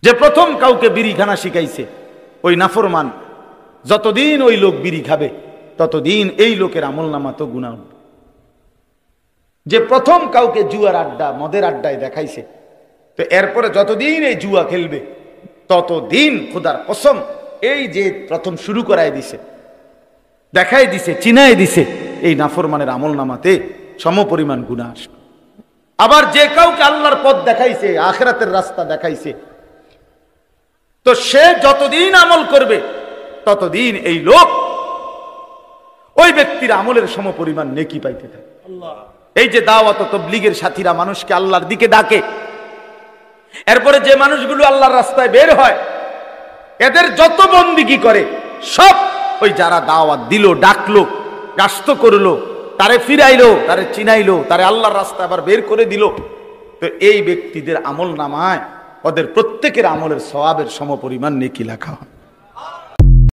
যে প্রথম কাউকে বিড়িখানা শিখাইছে ওই নাফরমান, যতদিন ওই লোক বিড়ি খাবে ততদিন এই লোকের আমলনামা তো গুনাহ হবে। যে প্রথম কাউকে জুয়ার আড্ডা মদের আড্ডায় দেখাইছে, তো এরপরে যতদিন এই জুয়া খেলবে ততদিন খোদার কসম এই যে প্রথম শুরু করায় দিছে, দেখাই দিছে, চিনাই দিছে, এই নাফরমানের আমলনামাতে সমপরিমাণ গুনাহ আসবে। আবার যে কাউকে আল্লাহর পথ দেখাইছে, আখিরাতের রাস্তা দেখাইছে, তো সে যতদিন আমল করবে ততদিন এই লোক ওই ব্যক্তির আমলের সমপরিমাণ নেকি পাইতে থাকে। এই যে দাওয়াত ও তাবলীগের সাথীরা মানুষকে আল্লাহর দিকে ডাকে, এরপরে যে মানুষগুলো আল্লাহর রাস্তায় বের হয়, এদের যত বন্দিগি করে সব ওই যারা দাওয়াত দিল, ডাকলো, গাস্ত করলো, তারে ফিরাইলো, তারে চিনাইলো, তারে আল্লাহর রাস্তায় আবার বের করে দিল, তো এই ব্যক্তিদের আমল নামায় ওদের প্রত্যেকের আমলের সওয়াবের সমপরিমাণ নেকি লেখা হয়।